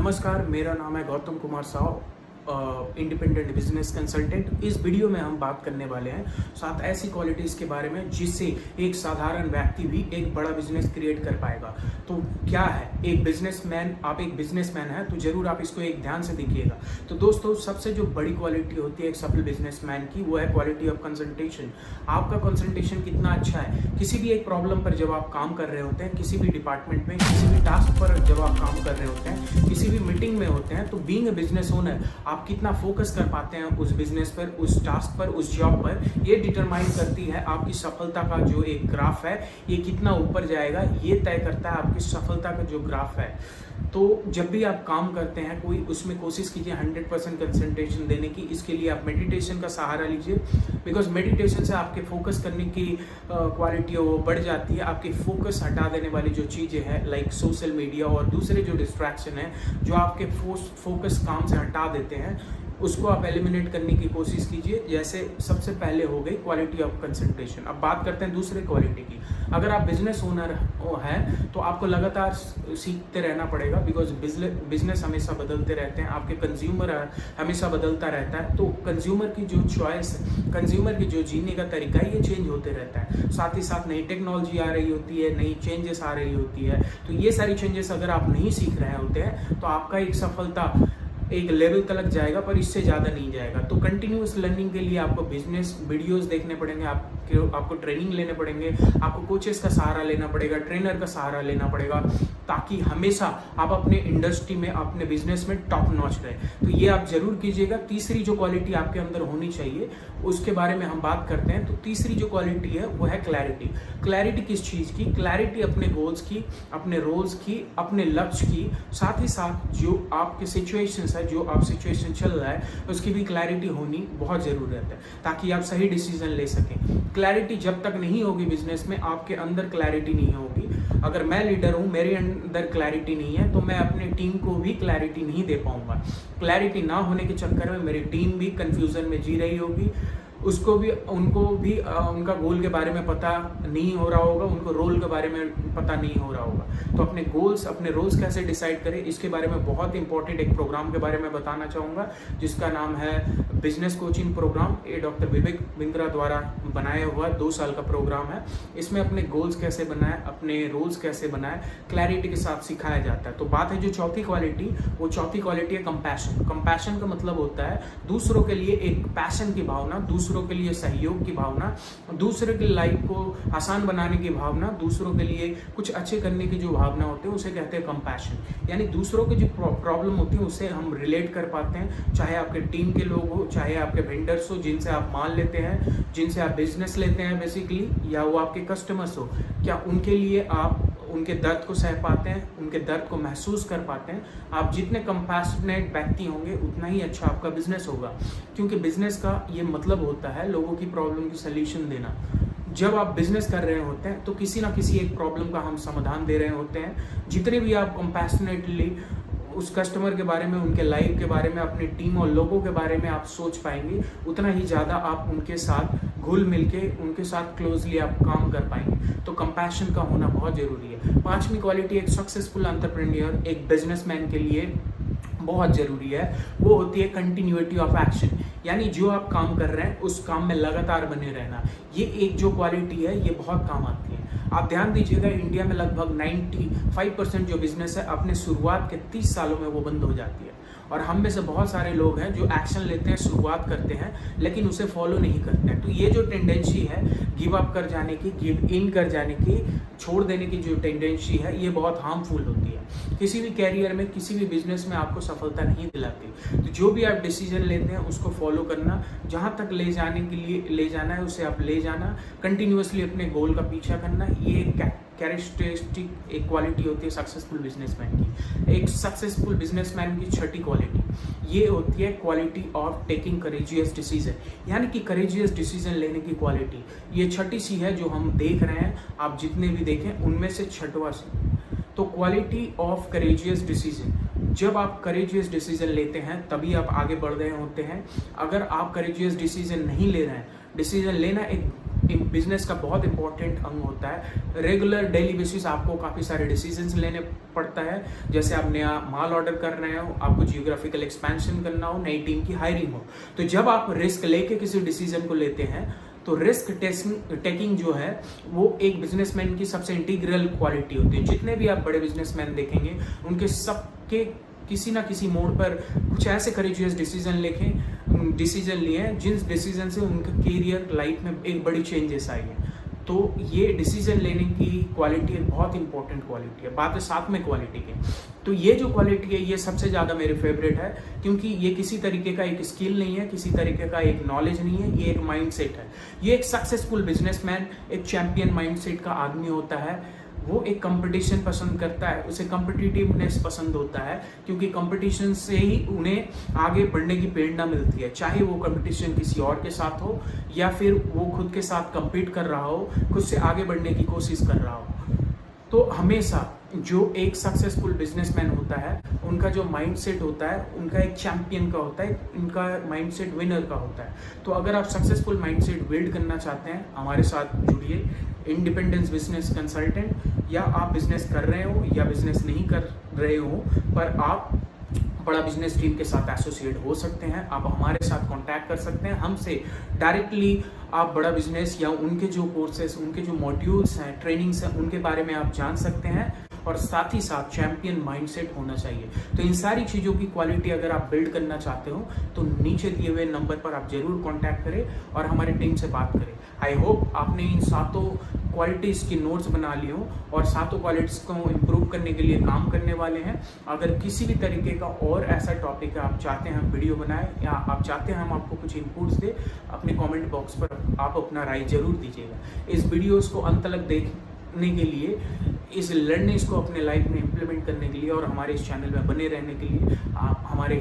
नमस्कार, मेरा नाम है Gautam Kumar Sao, independent business consultant. इस वीडियो में हम बात करने वाले हैं 7 ऐसी क्वालिटीज़ के बारे में जिससे एक साधारण व्यक्ति भी एक बड़ा बिजनेस क्रिएट कर पाएगा। तो क्या है एक बिजनेसमैन? आप एक बिजनेसमैन हैं तो जरूर आप इसको एक ध्यान से देखिएगा। तो दोस्तों, सबसे जो बड़ी क्वालिटी होती है एक सफल बिजनेसमैन की, वो है क्वालिटी ऑफ कंसंट्रेशन। आपका कंसंट्रेशन कितना अच्छा है। किसी भी एक प्रॉब्लम पर जब आप काम कर रहे होते हैं, किसी भी डिपार्टमेंट में, किसी भी टास्क पर जब आप काम कर रहे होते हैं, किसी भी मीटिंग में होते हैं, तो बीइंग अ बिजनेस ओनर आप कितना फोकस कर पाते हैं उस बिजनेस पर, उस टास्क पर, उस जॉब पर, ये डिटरमाइन करती है आपकी सफलता का जो एक ग्राफ है, ये कितना ऊपर जाएगा, ये तय करता है आपकी सफलता का जो ग्राफ है। तो जब भी आप काम करते हैं कोई, उसमें कोशिश कीजिए 100% कंसंट्रेशन देने की। इसके लिए आप मेडिटेशन का सहारा लीजिए, बिकॉज मेडिटेशन से आपके फोकस करने की क्वालिटी वो बढ़ जाती है। आपके फोकस हटा देने वाली जो चीज़ें हैं, लाइक सोशल मीडिया और दूसरे जो डिस्ट्रैक्शन है, जो आपके फोकस काम से हटा देते हैं, उसको आप एलिमिनेट करने की कोशिश कीजिए। जैसे सबसे पहले हो गई क्वालिटी ऑफ कंसंट्रेशन। अब बात करते हैं दूसरे क्वालिटी की। अगर आप बिजनेस ओनर हैं तो आपको लगातार सीखते रहना पड़ेगा, बिकॉज बिजनेस हमेशा बदलते रहते हैं, आपके कंज्यूमर हमेशा बदलता रहता है। तो कंज्यूमर की जो चॉइस, कंज्यूमर की जो जीने का तरीका है, ये चेंज होते रहता है। साथ ही साथ नई टेक्नोलॉजी आ रही होती है, नई चेंजेस आ रही होती है। तो ये सारी चेंजेस अगर आप नहीं सीख रहे होते हैं तो आपका एक सफलता एक लेवल तक जाएगा, पर इससे ज़्यादा नहीं जाएगा। तो कंटिन्यूस लर्निंग के लिए आपको बिजनेस वीडियोस देखने पड़ेंगे, आपको ट्रेनिंग लेने पड़ेंगे, आपको कोचेस का सहारा लेना पड़ेगा, ट्रेनर का सहारा लेना पड़ेगा, ताकि हमेशा आप अपने इंडस्ट्री में, अपने बिजनेस में टॉप नॉच रहे। तो ये आप जरूर कीजिएगा। तीसरी जो क्वालिटी आपके अंदर होनी चाहिए उसके बारे में हम बात करते हैं। तो तीसरी जो क्वालिटी है वो है क्लैरिटी। क्लैरिटी किस चीज़ की? क्लैरिटी अपने गोल्स की, अपने रोल्स की, अपने लक्ष्य की, साथ ही साथ जो आपके सिचुएशंस है, जो आप सिचुएशन चल रहा है, उसकी भी क्लैरिटी होनी बहुत ज़रूरत है, ताकि आप सही डिसीजन ले सकें। क्लैरिटी जब तक नहीं होगी बिजनेस में, आपके अंदर क्लैरिटी नहीं होगी। अगर मैं लीडर हूँ, मेरे अंदर क्लैरिटी नहीं है, तो मैं अपने टीम को भी क्लैरिटी नहीं दे पाऊंगा। क्लैरिटी ना होने के चक्कर में मेरी टीम भी कंफ्यूजन में जी रही होगी, उनको भी उनका गोल के बारे में पता नहीं हो रहा होगा, उनको रोल के बारे में पता नहीं हो रहा होगा। तो अपने गोल्स, अपने रोल्स कैसे डिसाइड करें, इसके बारे में बहुत इंपॉर्टेंट एक प्रोग्राम के बारे में बताना चाहूँगा, जिसका नाम है बिजनेस कोचिंग प्रोग्राम। ये डॉक्टर विवेक बिंद्रा द्वारा बनाया हुआ 2 साल का प्रोग्राम है। इसमें अपने गोल्स कैसे बनाए, अपने रोल्स कैसे बनाए, क्लैरिटी के साथ सिखाया जाता है। तो बात है जो चौथी क्वालिटी, वो चौथी क्वालिटी है कंपैशन। कंपैशन का मतलब होता है दूसरों के लिए एक पैशन की भावना, दूसरों के लिए सहयोग की भावना, दूसरों की लाइफ को आसान बनाने की भावना, दूसरों के लिए कुछ अच्छे करने की जो भावना होती है, उसे कहते हैं कंपैशन। यानी दूसरों की जो प्रॉब्लम होती है उसे हम रिलेट कर पाते हैं, चाहे आपके टीम के लोग हो, चाहे आपके वेंडर्स हो, जिनसे आप माल लेते हैं, जिनसे आप बिजनेस लेते हैं बेसिकली, या वो आपके कस्टमर्स हो। क्या उनके लिए आप उनके दर्द को सह पाते हैं, उनके दर्द को महसूस कर पाते हैं? आप जितने कंपैशनेट व्यक्ति होंगे उतना ही अच्छा आपका बिजनेस होगा, क्योंकि बिजनेस का ये मतलब होता है लोगों की प्रॉब्लम की सल्यूशन देना। जब आप बिजनेस कर रहे होते हैं तो किसी ना किसी एक प्रॉब्लम का हम समाधान दे रहे होते हैं। जितने भी आप कंपैशनेटली उस कस्टमर के बारे में, उनके लाइफ के बारे में, अपनी टीम और लोगों के बारे में आप सोच पाएंगे, उतना ही ज़्यादा आप उनके साथ घुल मिल के, उनके साथ क्लोजली आप काम कर पाएंगे। तो कंपैशन का होना बहुत ज़रूरी है। 5वीं क्वालिटी एक सक्सेसफुल एंटरप्रेन्योर, एक बिजनेसमैन के लिए बहुत ज़रूरी है, वो होती है कंटिन्यूटी ऑफ एक्शन। यानी जो आप काम कर रहे हैं उस काम में लगातार बने रहना। ये एक जो क्वालिटी है ये बहुत काम आती है। आप ध्यान दीजिएगा, इंडिया में लगभग 95% जो बिजनेस है अपने शुरुआत के 30 सालों में वो बंद हो जाती है। और हम में से बहुत सारे लोग हैं जो एक्शन लेते हैं, शुरुआत करते हैं, लेकिन उसे फॉलो नहीं करते हैं। तो ये जो टेंडेंसी है गिव अप कर जाने की, गिव इन कर जाने की, छोड़ देने की जो टेंडेंसी है, ये बहुत हार्मफुल होती है। किसी भी कैरियर में, किसी भी बिजनेस में आपको सफलता नहीं दिलाती। तो जो भी आप डिसीजन लेते हैं उसको फॉलो करना, जहाँ तक ले जाने के लिए ले जाना है उसे आप ले जाना, कंटिन्यूअसली अपने गोल का पीछा करना। ये कैरेक्टरिस्टिक एक क्वालिटी होती है सक्सेसफुल बिजनेसमैन की। एक सक्सेसफुल बिजनेसमैन की छठी क्वालिटी ये होती है quality of taking courageous decision, यानी कि करेजियस डिसीजन लेने की क्वालिटी। ये छठी सी है जो हम देख रहे हैं, आप जितने भी देखें उनमें से छठवां सी। तो क्वालिटी ऑफ करेजियस डिसीजन, जब आप करेजियस डिसीजन लेते हैं तभी आप आगे बढ़ रहे होते हैं। अगर आप करेजियस डिसीजन नहीं ले रहे हैं, डिसीजन लेना एक बिजनेस का बहुत इंपॉर्टेंट अंग होता है। रेगुलर डेली बेसिस आपको काफ़ी सारे डिसीजंस लेने पड़ता है, जैसे आप नया माल ऑर्डर कर रहे हो, आपको जियोग्राफिकल एक्सपेंशन करना हो, नई टीम की हायरिंग हो। तो जब आप रिस्क लेके किसी डिसीजन को लेते हैं तो रिस्क टेकिंग जो है वो एक बिजनेसमैन की सबसे इंटीग्रल क्वालिटी होती है। जितने भी आप बड़े बिजनेसमैन देखेंगे उनके सबके किसी ना किसी मोड पर कुछ ऐसे करेजियस डिसीजन लिए हैं जिन डिसीजन से उनका करियर लाइफ में एक बड़ी चेंजेस आई है। तो ये डिसीजन लेने की क्वालिटी एक बहुत इंपॉर्टेंट क्वालिटी है। बात है साथ में क्वालिटी की, तो ये जो क्वालिटी है ये सबसे ज़्यादा मेरे फेवरेट है, क्योंकि ये किसी तरीके का एक स्किल नहीं है, किसी तरीके का एक नॉलेज नहीं है, ये एक माइंडसेट है। ये एक सक्सेसफुल बिजनेसमैन एक चैंपियन माइंडसेट का आदमी होता है। वो एक कंपटीशन पसंद करता है, उसे कॉम्पिटिटिवनेस पसंद होता है, क्योंकि कंपटीशन से ही उन्हें आगे बढ़ने की प्रेरणा मिलती है। चाहे वो कंपटीशन किसी और के साथ हो या फिर वो खुद के साथ compete कर रहा हो, खुद से आगे बढ़ने की कोशिश कर रहा हो। तो हमेशा जो एक सक्सेसफुल बिजनेसमैन होता है उनका जो माइंडसेट होता है उनका एक चैंपियन का होता है, उनका माइंडसेट विनर का होता है। तो अगर आप सक्सेसफुल माइंडसेट बिल्ड करना चाहते हैं, हमारे साथ जुड़िए। इंडिपेंडेंस बिजनेस कंसल्टेंट, या आप बिजनेस कर रहे हो या बिजनेस नहीं कर रहे हो पर आप बड़ा बिजनेस टीम के साथ एसोसिएट हो सकते हैं, आप हमारे साथ कांटेक्ट कर सकते हैं। हमसे डायरेक्टली आप बड़ा बिजनेस या उनके जो कोर्सेस, उनके जो मॉड्यूल्स हैं, ट्रेनिंग्स हैं, उनके बारे में आप जान सकते हैं। और साथ ही साथ चैंपियन माइंडसेट होना चाहिए। तो इन सारी चीज़ों की क्वालिटी अगर आप बिल्ड करना चाहते हो तो नीचे दिए हुए नंबर पर आप जरूर कांटेक्ट करें और हमारी टीम से बात करें। आई होप आपने इन सातों क्वालिटीज़ की नोट्स बना ली हो और सातों क्वालिटीज़ को इम्प्रूव करने के लिए काम करने वाले हैं। अगर किसी भी तरीके का और ऐसा टॉपिक है आप चाहते हैं हम वीडियो बनाएं, या आप चाहते हैं हम आपको कुछ इनपुट्स दें, अपने कमेंट बॉक्स पर आप अपना राय जरूर दीजिएगा। इस वीडियोस को अंत तक देखने के लिए, इस लर्निंग्स को अपने लाइफ में इम्प्लीमेंट करने के लिए और हमारे इस चैनल में बने रहने के लिए आप हमारे